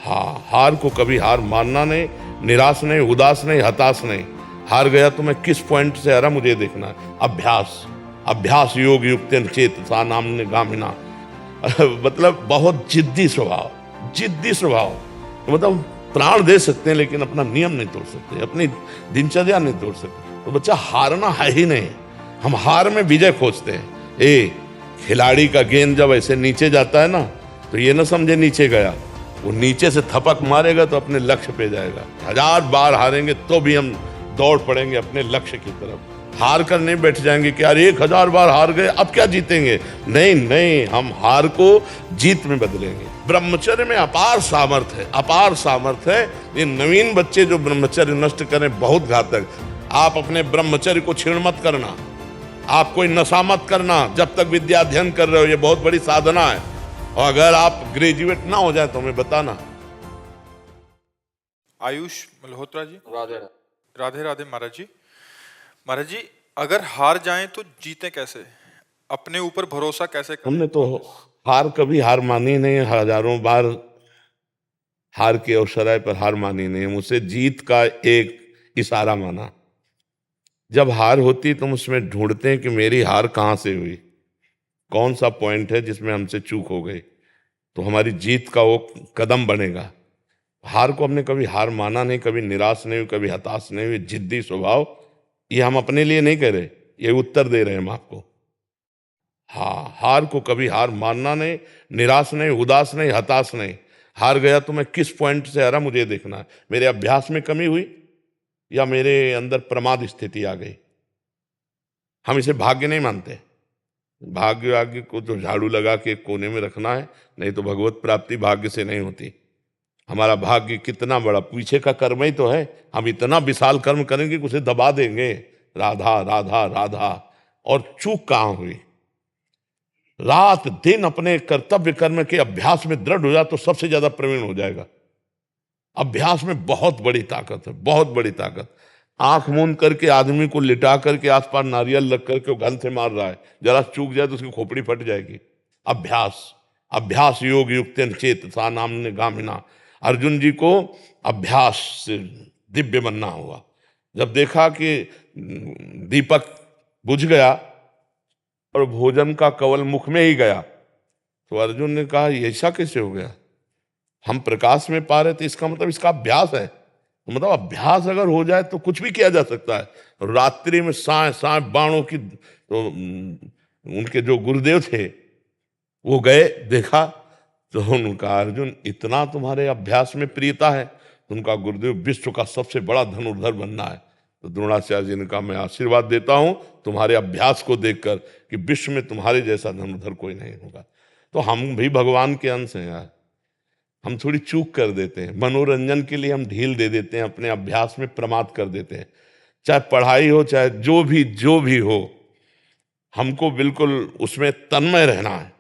हाँ, हार को कभी हार मानना नहीं, निराश नहीं, उदास नहीं, हताश नहीं। हार गया तो मैं किस पॉइंट से हारा मुझे देखना है। अभ्यास, अभ्यास योग युक्तेन चेतसा नाम्ने गामिना। मतलब बहुत जिद्दी स्वभाव, जिद्दी स्वभाव। मतलब प्राण दे सकते हैं लेकिन अपना नियम नहीं तोड़ सकते, अपनी दिनचर्या नहीं तोड़ सकते। तो बच्चा हारना है ही नहीं, हम हार में विजय खोजते हैं। खिलाड़ी का गेंद जब ऐसे नीचे जाता है ना, तो ये ना समझे नीचे गया, वो नीचे से थपक मारेगा तो अपने लक्ष्य पे जाएगा। 1000 बार हारेंगे तो भी हम दौड़ पड़ेंगे अपने लक्ष्य की तरफ। हार कर नहीं बैठ जाएंगे कि यार 1000 बार हार गए अब क्या जीतेंगे। नहीं नहीं, हम हार को जीत में बदलेंगे। ब्रह्मचर्य में अपार सामर्थ्य है, अपार सामर्थ्य है। ये नवीन बच्चे जो ब्रह्मचर्य नष्ट करें बहुत घातक। आप अपने ब्रह्मचर्य को छीण मत करना, आप कोई नशा मत करना जब तक विद्या अध्ययन कर रहे हो, ये बहुत बड़ी साधना है। और अगर आप ग्रेजुएट ना हो जाए तो हमें बताना। आयुष मल्होत्रा जी। राधे राधे राधे महाराज जी। महाराज जी, अगर हार जाएं तो जीते कैसे, अपने ऊपर भरोसा कैसे करें? हमने तो हार कभी हार मानी नहीं, हजारों बार हार के अवसराय पर हार मानी नहीं, मुझसे जीत का एक इशारा माना। जब हार होती तो हम उसमें ढूंढते हैं कि मेरी हार कहाँ से हुई, कौन सा पॉइंट है जिसमें हमसे चूक हो गई, तो हमारी जीत का वो कदम बनेगा। हार को हमने कभी हार माना नहीं, कभी निराश नहीं हुई, कभी हताश नहीं हुई। जिद्दी स्वभाव, ये हम अपने लिए नहीं कह रहे, ये उत्तर दे रहे हैं हम आपको। हाँ, हार को कभी हार मानना नहीं, निराश नहीं, उदास नहीं, हताश नहीं। हार गया तो मैं किस पॉइंट से हारा मुझे देखना है। मेरे अभ्यास में कमी हुई या मेरे अंदर प्रमाद स्थिति आ गई। हम इसे भाग्य नहीं मानते। भाग्य आगे को तो झाड़ू लगा के कोने में रखना है, नहीं तो भगवत प्राप्ति भाग्य से नहीं होती। हमारा भाग्य कितना बड़ा, पीछे का कर्म ही तो है। हम इतना विशाल कर्म करेंगे कि उसे दबा देंगे। राधा राधा राधा। और चूक कहाँ हुई, रात दिन अपने कर्तव्य कर्म के अभ्यास में दृढ़ हो जाए तो सबसे ज्यादा प्रवीण हो जाएगा। अभ्यास में बहुत बड़ी ताकत है, बहुत बड़ी ताकत। आंख मूंद करके आदमी को लिटा करके आसपास नारियल लग करके वो गन से मार रहा है, जरा चूक जाए तो उसकी खोपड़ी फट जाएगी। अभ्यास, अभ्यास योग युक्तेन चेतसा नाम्ने गामिना। अर्जुन जी को अभ्यास से दिव्य बनना हुआ। जब देखा कि दीपक बुझ गया और भोजन का कवल मुख में ही गया, तो अर्जुन ने कहा ऐसा कैसे हो गया, हम प्रकाश में पा रहे थे, इसका मतलब इसका अभ्यास है। तो मतलब अभ्यास अगर हो जाए तो कुछ भी किया जा सकता है। रात्रि में साय साय बाणों की, तो उनके जो गुरुदेव थे वो गए, देखा तो उनका अर्जुन इतना तुम्हारे अभ्यास में प्रियता है, तो उनका गुरुदेव विश्व का सबसे बड़ा धनुर्धर बनना है। तो द्रोणाचार्य जी ने कहा मैं आशीर्वाद देता हूं तुम्हारे अभ्यास को देखकर कि विश्व में तुम्हारे जैसा धनुर्धर कोई नहीं होगा। तो हम भी भगवान के अंश हैं यार, हम थोड़ी चूक कर देते हैं, मनोरंजन के लिए हम ढील दे देते हैं, अपने अभ्यास में प्रमाद कर देते हैं। चाहे पढ़ाई हो चाहे जो भी हो, हमको बिल्कुल उसमें तन्मय रहना है।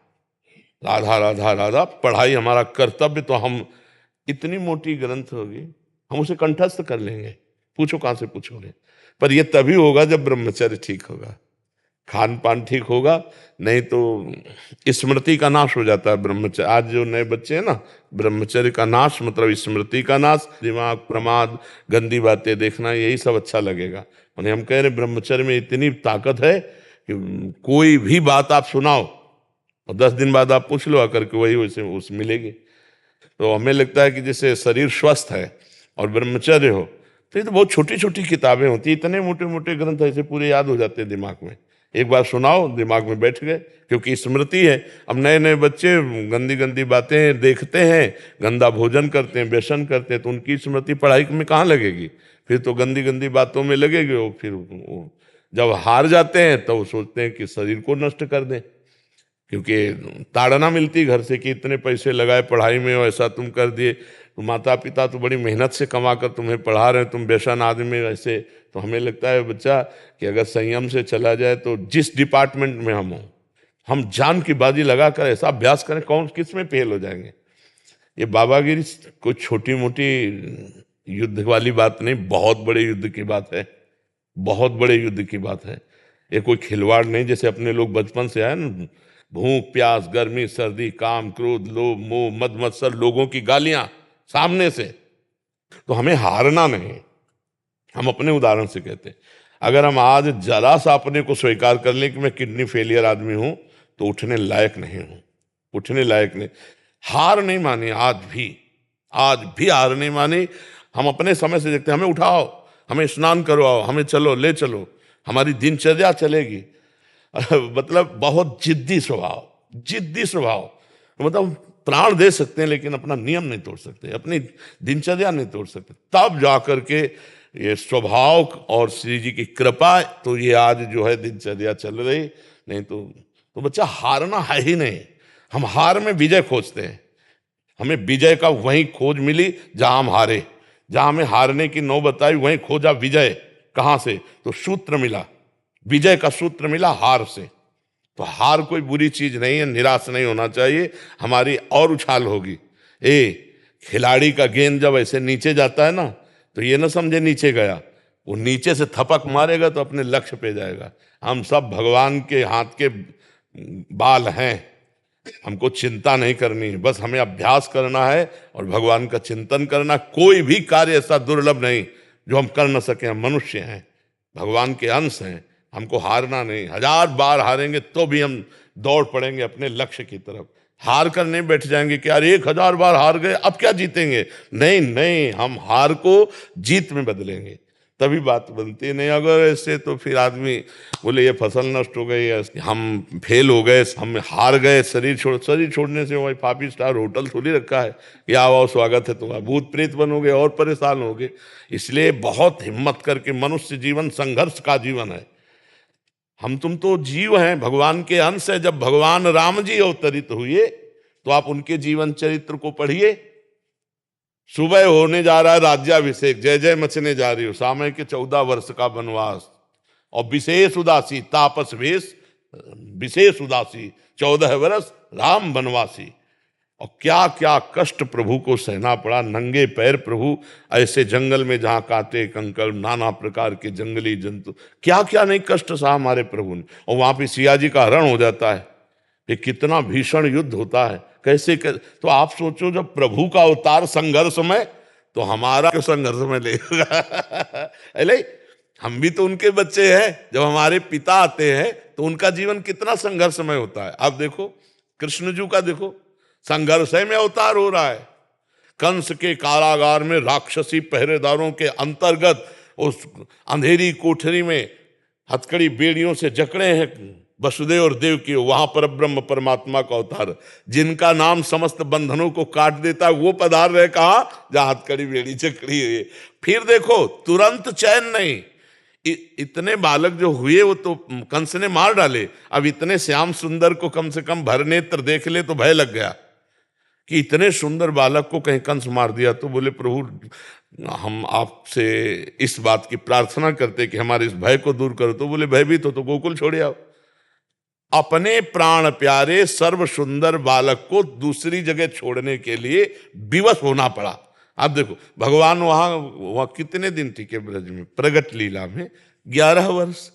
राधा राधा राधा, पढ़ाई हमारा कर्तव्य, तो हम इतनी मोटी ग्रंथ होगी हम उसे कंठस्थ कर लेंगे, पूछो कहां से पूछोगे। पर यह तभी होगा जब ब्रह्मचर्य ठीक होगा, खान पान ठीक होगा, नहीं तो स्मृति का नाश हो जाता है ब्रह्मचर्य। आज जो नए बच्चे हैं ना, ब्रह्मचर्य का नाश मतलब स्मृति का नाश, दिमाग प्रमाद, गंदी बातें देखना, यही सब अच्छा लगेगा। उन्हें हम कह रहे ब्रह्मचर्य में इतनी ताकत है कि कोई भी बात आप सुनाओ और 10 दिन बाद आप पूछ लो आकर के वही वैसे उस मिलेगी। तो हमें लगता है कि जैसे शरीर स्वस्थ है और ब्रह्मचर्य हो, तो ये तो बहुत छोटी छोटी किताबें होती, इतने मोटे मोटे ग्रंथ ऐसे पूरे याद हो जाते हैं दिमाग में। एक बार सुनाओ दिमाग में बैठ गए, क्योंकि स्मृति है। अब नए नए बच्चे गंदी गंदी बातें देखते हैं, गंदा भोजन करते हैं, व्यसन करते हैं, तो उनकी स्मृति पढ़ाई में कहाँ लगेगी, फिर तो गंदी गंदी बातों में लगेगी। वो फिर जब हार जाते हैं तो वो सोचते हैं कि शरीर को नष्ट कर दें, क्योंकि ताड़ना मिलती घर से कि इतने पैसे लगाए पढ़ाई में और ऐसा तुम कर दिए, तो माता पिता तो बड़ी मेहनत से कमा कर तुम्हें पढ़ा रहे हैं, तुम व्यसन आदमी ऐसे। तो हमें लगता है बच्चा कि अगर संयम से चला जाए तो जिस डिपार्टमेंट में हम हों, हम जान की बाजी लगाकर ऐसा अभ्यास करें, कौन किस में फेल हो जाएंगे। ये बाबागिरी कोई छोटी मोटी युद्ध वाली बात नहीं, बहुत बड़े युद्ध की बात है, बहुत बड़े युद्ध की बात है। ये कोई खिलवाड़ नहीं, जैसे अपने लोग बचपन से आए ना, भूख प्यास गर्मी सर्दी काम क्रोध लोभ मोह मद मत्सर, लोगों की गालियां, सामने से। तो हमें हारना नहीं। हम अपने उदाहरण से कहते हैं, अगर हम आज जरा सा अपने को स्वीकार कर लें कि मैं किडनी फेलियर आदमी हूं, तो उठने लायक नहीं हूं, उठने लायक नहीं। हार नहीं मानी, आज भी हार नहीं मानी। हम अपने समय से देखते हैं, हमें उठाओ, हमें स्नान करवाओ, हमें चलो, ले चलो, हमारी दिनचर्या चलेगी। मतलब बहुत जिद्दी स्वभाव, जिद्दी स्वभाव। मतलब प्राण दे सकते हैं लेकिन अपना नियम नहीं तोड़ सकते, अपनी दिनचर्या नहीं तोड़ सकते। तब जाकर के ये स्वभाव और श्री जी की कृपा, तो ये आज जो है दिनचर्या चल रही। नहीं तो बच्चा हारना है ही नहीं। हम हार में विजय खोजते हैं। हमें विजय का वहीं खोज मिली जहां हम हारे, जहां हमें हारने की नौबत आई वहीं खोजा विजय। कहां से? तो सूत्र मिला, विजय का सूत्र मिला हार से। तो हार कोई बुरी चीज नहीं है, निराश नहीं होना चाहिए, हमारी और उछाल होगी। खिलाड़ी का गेंद जब ऐसे नीचे जाता है ना, तो ये ना समझे नीचे गया, वो नीचे से थपक मारेगा तो अपने लक्ष्य पे जाएगा। हम सब भगवान के हाथ के बाल हैं, हमको चिंता नहीं करनी है, बस हमें अभ्यास करना है और भगवान का चिंतन करना। कोई भी कार्य ऐसा दुर्लभ नहीं जो हम कर न सकें। हम मनुष्य हैं, भगवान के अंश हैं, हमको हारना नहीं। 1000 बार हारेंगे तो भी हम दौड़ पड़ेंगे अपने लक्ष्य की तरफ। हार कर नहीं बैठ जाएंगे कि यार 1000 बार हार गए, अब क्या जीतेंगे। नहीं नहीं, हम हार को जीत में बदलेंगे, तभी बात बनती है। नहीं अगर ऐसे तो फिर आदमी बोले ये फसल नष्ट हो गई, हम फेल हो गए, हम हार गए, शरीर छोड़ने से वही 5 स्टार होटल थोड़ी रखा है कि आओ स्वागत है तुम्हारा, भूत प्रेत बनोगे और परेशान होगे। इसलिए बहुत हिम्मत करके, मनुष्य जीवन संघर्ष का जीवन है। हम तुम तो जीव हैं, भगवान के अंश है। जब भगवान राम जी अवतरित हुए तो आप उनके जीवन चरित्र को पढ़िए। सुबह होने जा रहा है राज्याभिषेक, जय जय मचने जा रही हो, सामय के 14 वर्ष का वनवास, और विशेष उदासी, तापस वेश विशेष उदासी, 14 वर्ष राम वनवासी। और क्या क्या कष्ट प्रभु को सहना पड़ा, नंगे पैर प्रभु ऐसे जंगल में जहां कांटे कंकड़, नाना प्रकार के जंगली जंतु, क्या क्या नहीं कष्ट सहा हमारे प्रभु ने। और वहां पे सिया जी का हरण हो जाता है, ये कितना भीषण युद्ध होता है, कैसे तो आप सोचो जब प्रभु का अवतार संघर्ष में, तो हमारा क्यों संघर्ष में लेगा। अरे हम भी तो उनके बच्चे हैं। जब हमारे पिता आते हैं तो उनका जीवन कितना संघर्षमय होता है। आप देखो कृष्ण जी का, देखो संघर्ष में अवतार हो रहा है। कंस के कारागार में राक्षसी पहरेदारों के अंतर्गत उस अंधेरी कोठरी में हथकड़ी बेड़ियों से जकड़े हैं वसुदेव और देव की, वहां पर ब्रह्म परमात्मा का अवतार, जिनका नाम समस्त बंधनों को काट देता है, वो पधार रहे कहा जहां हथकड़ी बेड़ी जकड़ी हुई। फिर देखो तुरंत चैन नहीं, इतने बालक जो हुए वो तो कंस ने मार डाले। अब इतने श्याम सुंदर को कम से कम भर नेत्र देख ले तो भय लग गया कि इतने सुंदर बालक को कहीं कंस मार दिया। तो बोले प्रभु हम आपसे इस बात की प्रार्थना करते कि हमारे इस भय को दूर करो। तो बोले भयभीत हो तो गोकुल छोड़ आओ। अपने प्राण प्यारे सर्व सुंदर बालक को दूसरी जगह छोड़ने के लिए विवश होना पड़ा। आप देखो भगवान वहां कितने दिन टिके ब्रज में, प्रगट लीला में 11 वर्ष।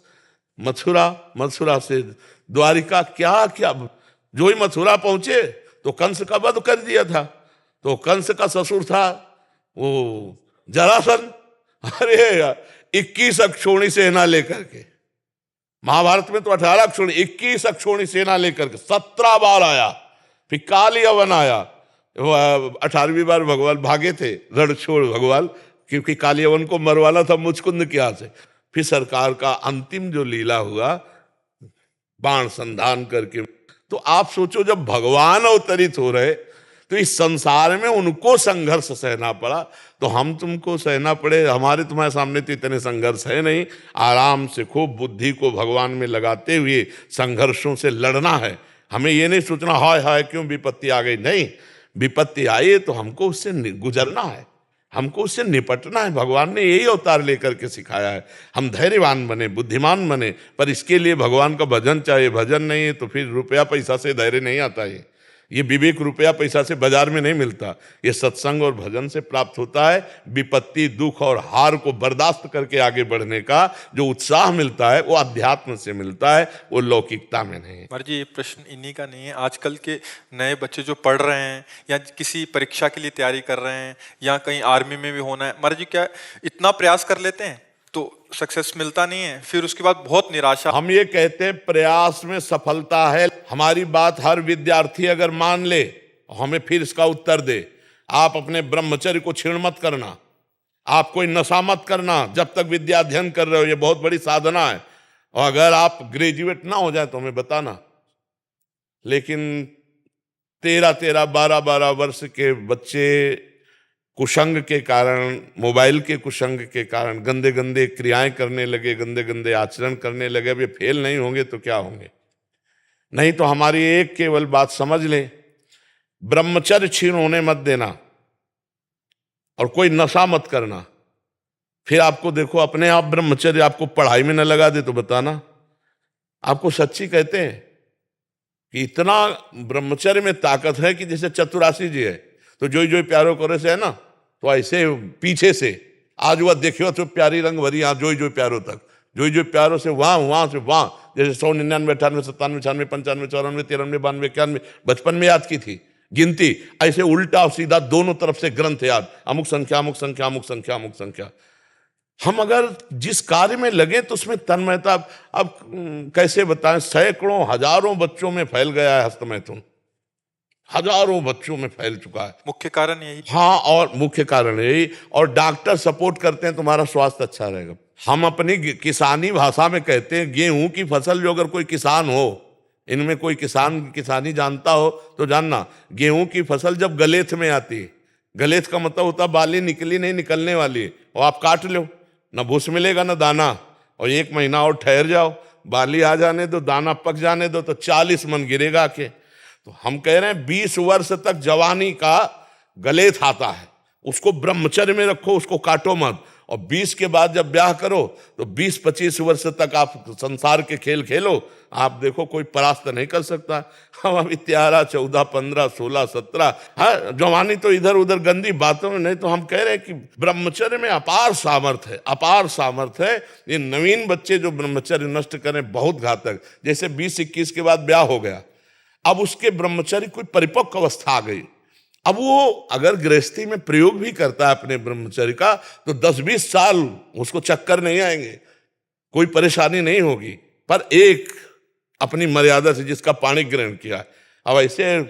मथुरा से द्वारिका, क्या क्या, जो ही मथुरा पहुंचे तो कंस का वध कर दिया था। तो कंस का ससुर था वो जरासंध, अरे 21 अक्षौणी सेना लेकर के, महाभारत में तो 18 अक्षौणी, 21 अक्षौणी सेना लेकर के 17 बार आया। फिर काल यवन आया, 18वीं बार भगवान भागे थे, रण छोड़ भगवान, क्योंकि काल यवन को मरवाना था मुचकुंद के हाथ से। फिर सरकार का अंतिम जो लीला हुआ बाण संधान करके। तो आप सोचो जब भगवान अवतरित हो रहे तो इस संसार में उनको संघर्ष सहना पड़ा, तो हम तुमको सहना पड़े। हमारे तुम्हारे सामने तो इतने संघर्ष है नहीं, आराम से खूब बुद्धि को भगवान में लगाते हुए संघर्षों से लड़ना है। हमें ये नहीं सोचना हाय हाय क्यों विपत्ति आ गई, नहीं, विपत्ति आई तो हमको उससे गुजरना है, हमको उससे निपटना है। भगवान ने यही अवतार लेकर के सिखाया है, हम धैर्यवान बने, बुद्धिमान बने। पर इसके लिए भगवान का भजन चाहिए, भजन नहीं है तो फिर रुपया पैसा से धैर्य नहीं आता है। ये विवेक रुपया पैसा से बाजार में नहीं मिलता, ये सत्संग और भजन से प्राप्त होता है। विपत्ति, दुख और हार को बर्दाश्त करके आगे बढ़ने का जो उत्साह मिलता है वो अध्यात्म से मिलता है, वो लौकिकता में नहीं। महाराज जी, ये प्रश्न इन्हीं का नहीं है। आजकल के नए बच्चे जो पढ़ रहे हैं या किसी परीक्षा के लिए तैयारी कर रहे हैं या कहीं आर्मी में भी होना है, महाराज जी क्या इतना प्रयास कर लेते हैं तो सक्सेस मिलता नहीं है, फिर उसके बाद बहुत निराशा। हम ये कहते हैं प्रयास में सफलता है। हमारी बात हर विद्यार्थी अगर मान ले, हमें फिर इसका उत्तर दे, आप अपने ब्रह्मचर्य को छीण मत करना, आप कोई नशा मत करना जब तक विद्या अध्ययन कर रहे हो, ये बहुत बड़ी साधना है। और अगर आप ग्रेजुएट ना हो जाए तो हमें बताना। लेकिन 13-13, 12-12 वर्ष के बच्चे कुसंग के कारण, मोबाइल के कुसंग के कारण गंदे गंदे क्रियाएं करने लगे, गंदे गंदे आचरण करने लगे। अब ये फेल नहीं होंगे तो क्या होंगे? नहीं तो हमारी एक केवल बात समझ लें, ब्रह्मचर्य छीन होने मत देना और कोई नशा मत करना। फिर आपको देखो अपने आप ब्रह्मचर्य आपको पढ़ाई में न लगा दे तो बताना। आपको सच्ची कहते हैं कि इतना ब्रह्मचर्य में ताकत है कि जैसे चतुरासी जी है तो जोई जोई प्यारो करे से है ना, तो ऐसे पीछे से आज वह देखियो तो प्यारी रंग भरी, यहाँ जोई जोई प्यारो तक, जोई जोई प्यारो से वहां से वहां, जैसे 100, 99, 98, 97, 96, 95, 94, 93, 92, 91 बचपन में याद की थी गिनती, ऐसे उल्टा और सीधा दोनों तरफ से ग्रंथ याद, अमुक संख्या अमुक संख्या अमुक संख्या अमुक संख्या। हम अगर जिस कार्य में लगे तो उसमें तन्मयता, अब कैसे बताएं, सैकड़ों हजारों बच्चों में फैल गया है हस्तमैथुन, हजारों बच्चों में फैल चुका है। मुख्य कारण यही। हाँ, और मुख्य कारण यही, और डॉक्टर सपोर्ट करते हैं तुम्हारा स्वास्थ्य अच्छा रहेगा। हम अपनी किसानी भाषा में कहते हैं गेहूं की फसल, जो अगर कोई किसान हो, इनमें कोई किसानी जानता हो तो जानना, गेहूं की फसल जब गलेथ में आती है, गलेथ का मतलब होता बाली निकली नहीं, निकलने वाली है, और आप काट लो, न भूस मिलेगा न दाना, और 1 महीना और ठहर जाओ, बाली आ जाने दो, दाना पक जाने दो, तो 40 मन गिरेगा आके। तो हम कह रहे हैं 20 वर्ष तक जवानी का गलेथ आता है, उसको ब्रह्मचर्य में रखो, उसको काटो मत, और 20 के बाद जब ब्याह करो तो 20-25 वर्ष तक आप संसार के खेल खेलो, आप देखो कोई परास्त नहीं कर सकता। हम अभी 13, 14, 15, 16, 17, हाँ जवानी तो इधर उधर गंदी बातों में नहीं। तो हम कह रहे हैं कि ब्रह्मचर्य में अपार सामर्थ्य है, अपार सामर्थ्य है। ये नवीन बच्चे जो ब्रह्मचर्य नष्ट करें बहुत घातक, जैसे 20-21 के बाद ब्याह हो गया, अब उसके ब्रह्मचर्य कोई परिपक्व अवस्था आ गई, अब वो अगर गृहस्थी में प्रयोग भी करता है अपने ब्रह्मचर्य का तो 10-20 साल उसको चक्कर नहीं आएंगे, कोई परेशानी नहीं होगी। पर एक अपनी मर्यादा से जिसका पाणी ग्रहण किया, अब ऐसे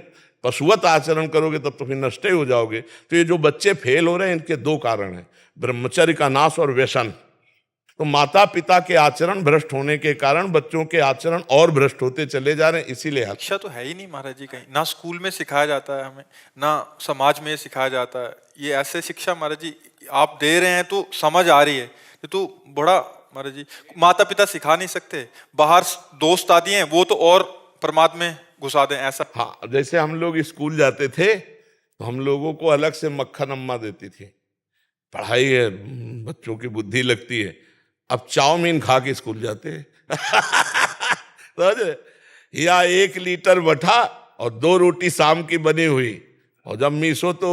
पशुवत आचरण करोगे तब तो फिर नष्ट ही हो जाओगे। तो ये जो बच्चे फेल हो रहे हैं इनके 2 कारण हैं, ब्रह्मचर्य का नाश और व्यसन। तो माता पिता के आचरण भ्रष्ट होने के कारण बच्चों के आचरण और भ्रष्ट होते चले जा रहे हैं। इसीलिए शिक्षा तो है ही नहीं महाराज जी, कहीं ना स्कूल में सिखाया जाता है हमें, ना समाज में सिखाया जाता है। ये ऐसे शिक्षा महाराज जी आप दे रहे हैं तो समझ आ रही है, ये तो बड़ा महाराज जी माता पिता सिखा नहीं सकते, बाहर दोस्त आदि हैं वो तो और परमात्मा में घुसा दें ऐसा। हाँ, जैसे हम लोग स्कूल जाते थे तो हम लोगों को अलग से मक्खन अम्मा देती थी, पढ़ाई है बच्चों की बुद्धि लगती है। अब चाउमीन खा के स्कूल जाते समझ, या 1 लीटर बठा और 2 रोटी शाम की बनी हुई, और जब मीसो तो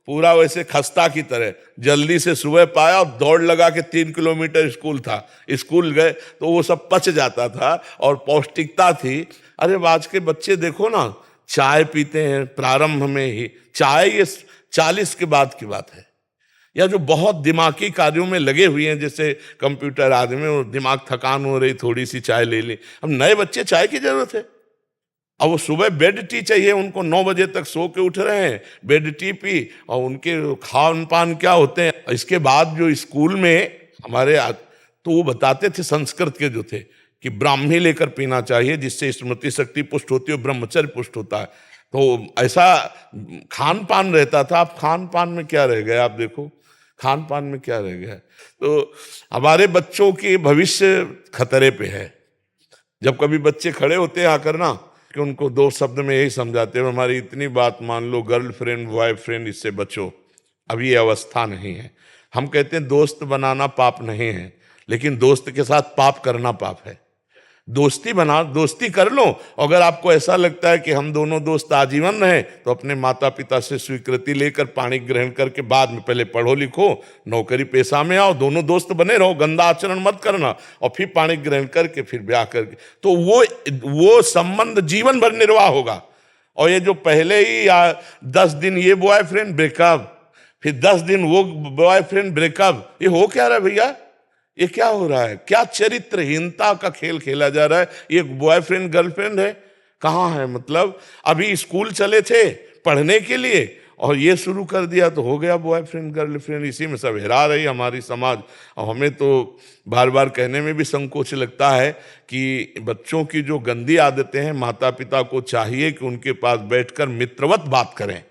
पूरा वैसे खस्ता की तरह जल्दी से सुबह पाया और दौड़ लगा के 3 किलोमीटर स्कूल था, स्कूल गए तो वो सब पच जाता था और पौष्टिकता थी। अरे आज के बच्चे देखो ना, चाय पीते हैं प्रारंभ में ही, चाय ये 40 के बाद की बात है, या जो बहुत दिमागी कार्यों में लगे हुए हैं जैसे कंप्यूटर आदि में, वो दिमाग थकान हो रही, थोड़ी सी चाय ले ली। अब नए बच्चे चाय की जरूरत है, अब वो सुबह बेड टी चाहिए उनको, 9 बजे तक सो के उठ रहे हैं, बेड टी पी, और उनके खान पान क्या होते हैं। इसके बाद जो स्कूल में हमारे तो वो बताते थे संस्कृत के जो थे कि ब्राह्मी लेकर पीना चाहिए जिससे स्मृति शक्ति पुष्ट होती है, ब्रह्मचर्य पुष्ट होता है। तो ऐसा खान पान रहता था। अब खान पान में क्या रह गया, आप देखो खान पान में क्या रह गया। तो हमारे बच्चों की भविष्य खतरे पे है। जब कभी बच्चे खड़े होते हैं आकर ना, कि उनको 2 शब्द में यही समझाते हैं, हमारी इतनी बात मान लो, गर्लफ्रेंड बॉयफ्रेंड इससे बचो, अभी ये अवस्था नहीं है। हम कहते हैं दोस्त बनाना पाप नहीं है, लेकिन दोस्त के साथ पाप करना पाप है। दोस्ती बना, दोस्ती कर लो। अगर आपको ऐसा लगता है कि हम दोनों दोस्त आजीवन रहे, तो अपने माता पिता से स्वीकृति लेकर पाणी ग्रहण करके बाद में पहले पढ़ो लिखो, नौकरी पेशा में आओ, दोनों दोस्त बने रहो, गंदा आचरण मत करना, और फिर पाणी ग्रहण करके फिर ब्याह करके, तो वो संबंध जीवन भर निर्वाह होगा। और ये जो पहले ही 10 दिन ये बॉयफ्रेंड ब्रेकअप, फिर 10 दिन वो बॉयफ्रेंड ब्रेकअप, ये हो क्या रहा है भैया? ये क्या हो रहा है? क्या चरित्रहीनता का खेल खेला जा रहा है? ये बॉयफ्रेंड गर्लफ्रेंड है? कहाँ है? मतलब अभी स्कूल चले थे पढ़ने के लिए और ये शुरू कर दिया तो हो गया बॉयफ्रेंड गर्लफ्रेंड। इसी में सब हेरा रही हमारी समाज। और हमें तो बार बार कहने में भी संकोच लगता है कि बच्चों की जो गंदी आदतें हैं, माता पिता को चाहिए कि उनके पास बैठकर मित्रवत बात करें,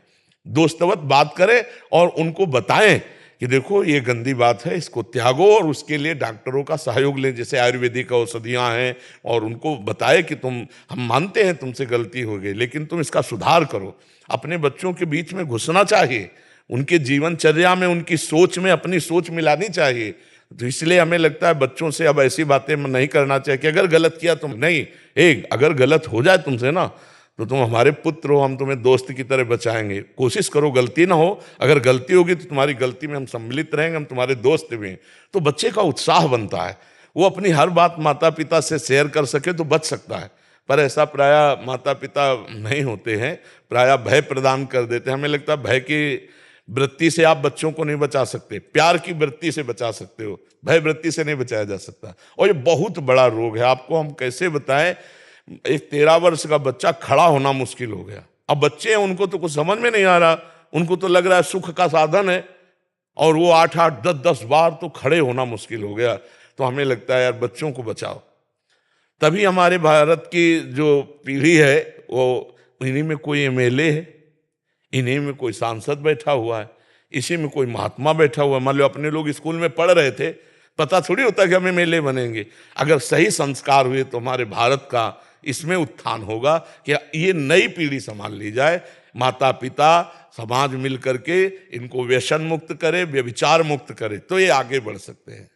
दोस्तवत बात करें और उनको बताएं कि देखो ये गंदी बात है, इसको त्यागो, और उसके लिए डॉक्टरों का सहयोग लें, जैसे आयुर्वेदिक औषधियाँ हैं, और उनको बताए कि हम मानते हैं तुमसे गलती हो गई, लेकिन तुम इसका सुधार करो। अपने बच्चों के बीच में घुसना चाहिए, उनके जीवनचर्या में, उनकी सोच में अपनी सोच मिलानी चाहिए। तो इसलिए हमें लगता है बच्चों से अब ऐसी बातें नहीं करना चाहिए कि अगर गलत किया तुम नहीं, अगर गलत हो जाए तुमसे ना, तो तुम हमारे पुत्र हो, हम तुम्हें दोस्त की तरह बचाएंगे, कोशिश करो गलती ना हो, अगर गलती होगी तो तुम्हारी गलती में हम सम्मिलित रहेंगे, हम तुम्हारे दोस्त भी हैं। तो बच्चे का उत्साह बनता है, वो अपनी हर बात माता पिता से शेयर कर सके तो बच सकता है। पर ऐसा प्रायः माता पिता नहीं होते हैं, प्रायः भय प्रदान कर देते हैं। हमें लगता है भय की वृत्ति से आप बच्चों को नहीं बचा सकते, प्यार की वृत्ति से बचा सकते हो, भय वृत्ति से नहीं बचाया जा सकता। और ये बहुत बड़ा रोग है, आपको हम कैसे बताएं। एक 13 वर्ष का बच्चा खड़ा होना मुश्किल हो गया। अब बच्चे हैं, उनको तो कुछ समझ में नहीं आ रहा, उनको तो लग रहा है सुख का साधन है, और वो 8-8, 10-10 बार तो खड़े होना मुश्किल हो गया। तो हमें लगता है यार बच्चों को बचाओ। तभी हमारे भारत की जो पीढ़ी है वो, इन्हीं में कोई एमएलए है, इन्हीं में कोई सांसद बैठा हुआ है, इसी में कोई महात्मा बैठा हुआ है। मान लो अपने लोग स्कूल में पढ़ रहे थे, पता थोड़ी होता कि हम एमएलए बनेंगे। अगर सही संस्कार हुए तो हमारे भारत का इसमें उत्थान होगा कि ये नई पीढ़ी संभाल ली जाए। माता पिता समाज मिल करके इनको व्यसन मुक्त करे, व्यभिचार मुक्त करे, तो ये आगे बढ़ सकते हैं।